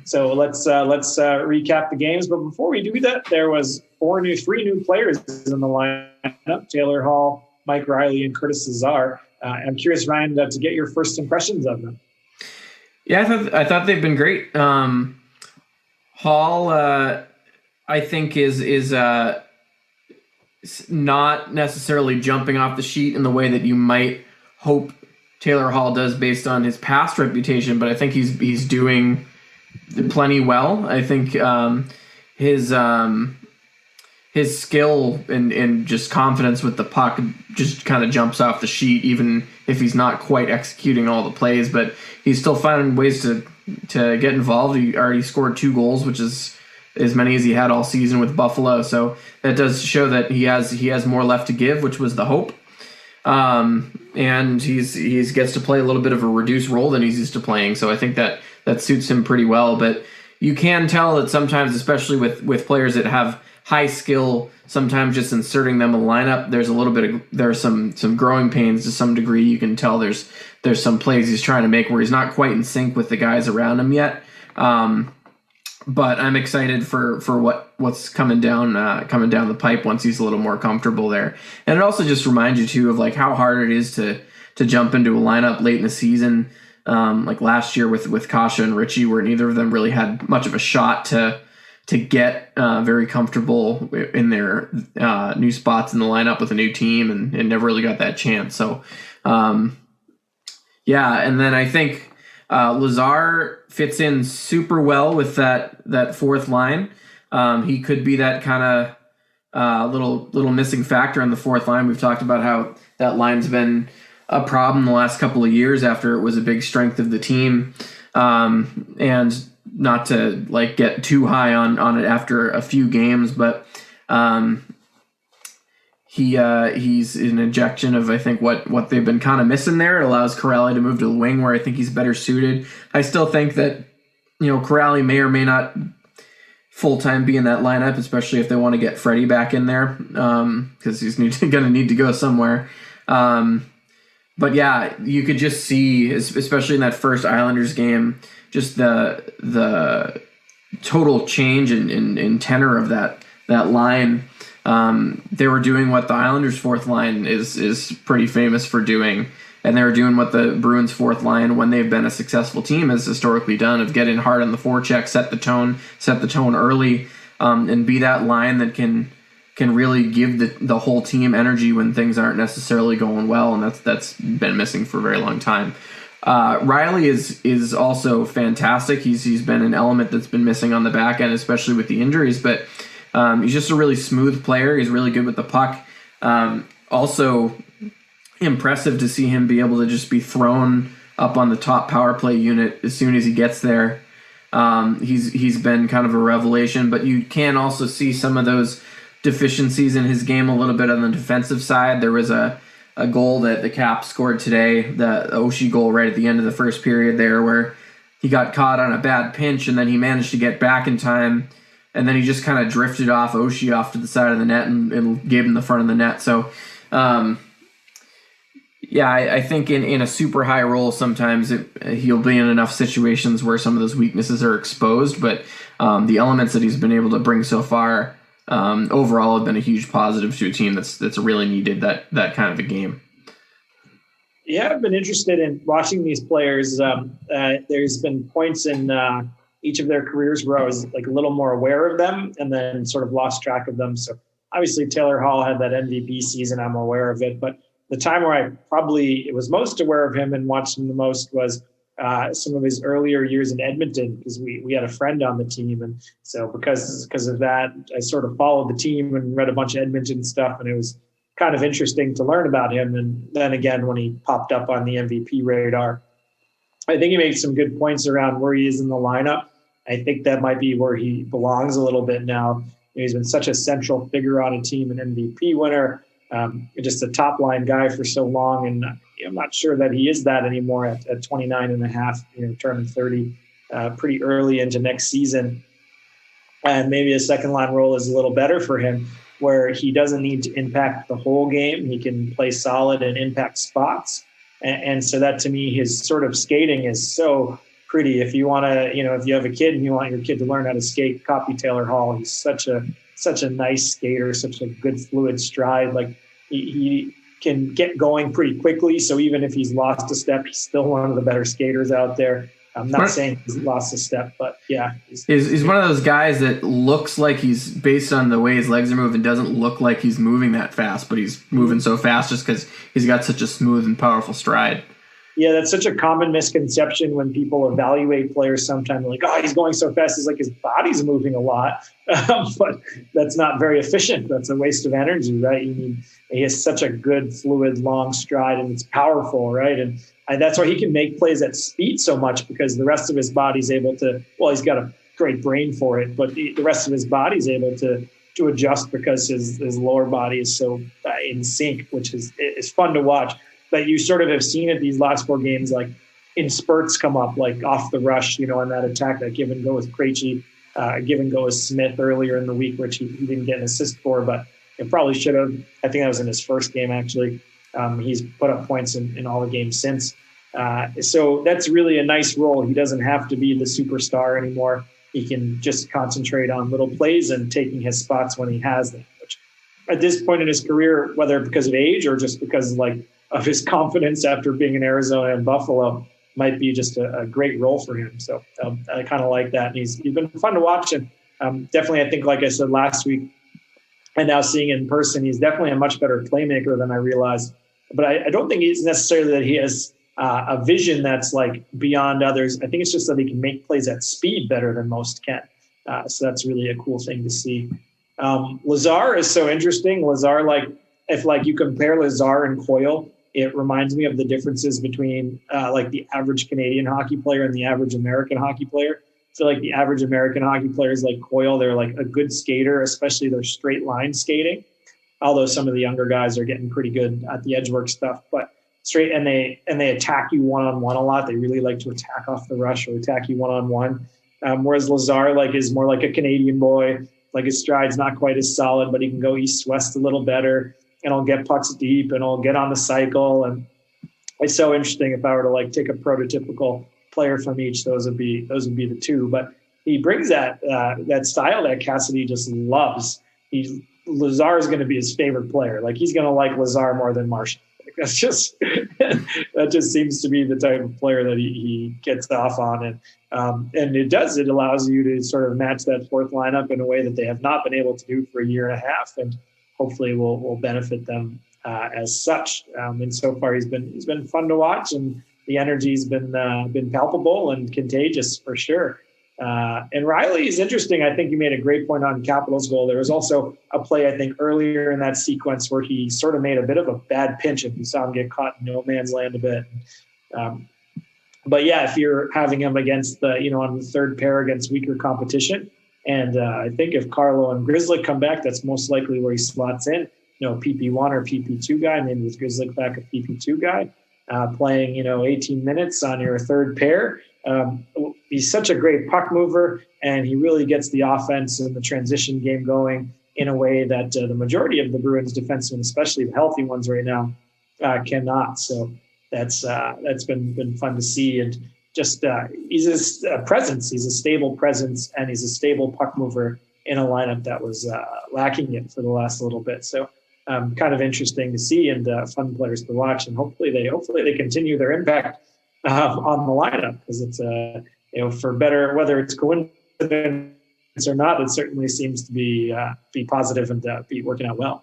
So let's recap the games. But before we do that, there was three new players in the lineup: Taylor Hall, Mike Reily, and Curtis Lazar. I'm curious, Ryan, to get your first impressions of them. Yeah, I thought they've been great. Hall, I think is not necessarily jumping off the sheet in the way that you might hope Taylor Hall does based on his past reputation, but I think he's doing plenty well. I think his skill and just confidence with the puck just kind of jumps off the sheet, even if he's not quite executing all the plays, but he's still finding ways to get involved. He already scored 2 goals, which is as many as he had all season with Buffalo. So that does show that he has more left to give, which was the hope. And he gets to play a little bit of a reduced role than he's used to playing. So I think that suits him pretty well. But you can tell that sometimes, especially with players that have high skill, sometimes just inserting them in the lineup, there's some growing pains to some degree. You can tell there's some plays he's trying to make where he's not quite in sync with the guys around him yet. But I'm excited for what's coming down the pipe once he's a little more comfortable there. And it also just reminds you too of like how hard it is to jump into a lineup late in the season, like last year with Kasha and Richie, where neither of them really had much of a shot to get very comfortable in their new spots in the lineup with a new team, and never really got that chance. So yeah, and then I think Lazar fits in super well with that fourth line. He could be that kind of little missing factor on the fourth line. We've talked about how that line's been a problem the last couple of years after it was a big strength of the team. And not to like get too high on it after a few games, but he's an injection of, I think, what they've been kind of missing there. It allows Reily to move to the wing where I think he's better suited. I still think that, Reily may or may not full-time be in that lineup, especially if they want to get Freddie back in there, because he's going to need to go somewhere. But yeah, you could just see, especially in that first Islanders game, just the total change in tenor of that line. They were doing what the Islanders' fourth line is pretty famous for doing, and they were doing what the Bruins' fourth line, when they've been a successful team, has historically done, of getting hard on the forecheck, set the tone early, and be that line that can really give the whole team energy when things aren't necessarily going well, and that's been missing for a very long time. Reily is also fantastic. He's been an element that's been missing on the back end, especially with the injuries, but he's just a really smooth player. He's really good with the puck. Also impressive to see him be able to just be thrown up on the top power play unit as soon as he gets there. He's been kind of a revelation, but you can also see some of those deficiencies in his game a little bit on the defensive side. There was a goal that the Caps scored today, the Oshie goal right at the end of the first period there, where he got caught on a bad pinch and then he managed to get back in time, and then he just kind of drifted off Oshie off to the side of the net and gave him the front of the net. So yeah, I think in a super high role sometimes he'll be in enough situations where some of those weaknesses are exposed, but the elements that he's been able to bring so far overall have been a huge positive to a team that's really needed that kind of a game. Yeah, I've been interested in watching these players. There's been points in each of their careers where I was like a little more aware of them and then sort of lost track of them. So obviously Taylor Hall had that MVP season. I'm aware of it, but the time where I probably was most aware of him and watched him the most was some of his earlier years in Edmonton, because we had a friend on the team, and so because of that, I sort of followed the team and read a bunch of Edmonton stuff, and it was kind of interesting to learn about him. And then again, when he popped up on the MVP radar, I think he made some good points around where he is in the lineup. I think that might be where he belongs a little bit now. He's been such a central figure on a team, an MVP winner, just a top line guy for so long, and I'm not sure that he is that anymore at 29 and a half, turning 30 pretty early into next season. And maybe a second line role is a little better for him, where he doesn't need to impact the whole game. He can play solid and impact spots. And so that, to me, his sort of skating is so pretty. If you want to, if you have a kid and you want your kid to learn how to skate, copy Taylor Hall. He's such a nice skater, such a good fluid stride. Like he can get going pretty quickly. So even if he's lost a step, he's still one of the better skaters out there. I'm not saying he's lost a step, but yeah. He's one of those guys that looks like he's, based on the way his legs are moving, doesn't look like he's moving that fast, but he's moving so fast just because he's got such a smooth and powerful stride. Yeah, that's such a common misconception when people evaluate players sometimes. Like, oh, he's going so fast. It's like his body's moving a lot. But that's not very efficient. That's a waste of energy, right? He has such a good, fluid, long stride, and it's powerful, right? And that's why he can make plays at speed so much, because the rest of his body's able to, well, he's got a great brain for it, but the rest of his body's able to adjust because his lower body is so in sync, which is fun to watch. But you sort of have seen it these last 4 games, like in spurts come up, like off the rush, in that attack, that give and go with Krejci, give and go with Smith earlier in the week, which he didn't get an assist for, but it probably should have. I think that was in his first game, actually. He's put up points in all the games since. So that's really a nice role. He doesn't have to be the superstar anymore. He can just concentrate on little plays and taking his spots when he has them, which at this point in his career, whether because of age or just because of his confidence after being in Arizona and Buffalo, might be just a great role for him. So I kind of like that. And he's been fun to watch. And definitely, I think, like I said last week, and now seeing it in person, he's definitely a much better playmaker than I realized. But I don't think it's necessarily that he has a vision that's like beyond others. I think it's just that he can make plays at speed better than most can. So that's really a cool thing to see. Lazar is so interesting. Lazar, if you compare Lazar and Coyle, it reminds me of the differences between the average Canadian hockey player and the average American hockey player. So the average American hockey players like Coyle, they're like a good skater, especially their straight line skating. Although some of the younger guys are getting pretty good at the edge work stuff, but straight, and they attack you one-on-one a lot. They really like to attack off the rush or attack you one-on-one. Whereas Lazar is more like a Canadian boy. Like his stride's not quite as solid, but he can go east-west a little better, and he'll get pucks deep, and he'll get on the cycle. And it's so interesting. If I were to take a prototypical player from each, those would be the two. But he brings that style that Cassidy just loves. Lazar is going to be his favorite player. He's going to like Lazar more than Marshall. That's just that just seems to be the type of player that he gets off on, and it allows you to sort of match that fourth lineup in a way that they have not been able to do for a year and a half, and hopefully will benefit them as such. And so far he's been fun to watch, and the energy's been palpable and contagious for sure. And Reily is interesting. I think you made a great point on Capitals' goal. There was also a play, I think, earlier in that sequence where he sort of made a bit of a bad pinch, and you saw him get caught in no man's land a bit. But yeah, if you're having him against on the third pair against weaker competition, and I think if Carlo and Grizzly come back, that's most likely where he slots in. PP1 or PP2 guy, maybe with Grizzly back a PP2 guy, playing 18 minutes on your third pair. He's such a great puck mover, and he really gets the offense and the transition game going in a way that the majority of the Bruins defensemen, especially the healthy ones right now, cannot. So that's been fun to see. And just he's a presence. He's a stable presence, and he's a stable puck mover in a lineup that was lacking it for the last little bit. So kind of interesting to see, and fun players to watch. And hopefully they continue their impact on the lineup, because it's for better, whether it's coincidence or not, it certainly seems to be positive and be working out well.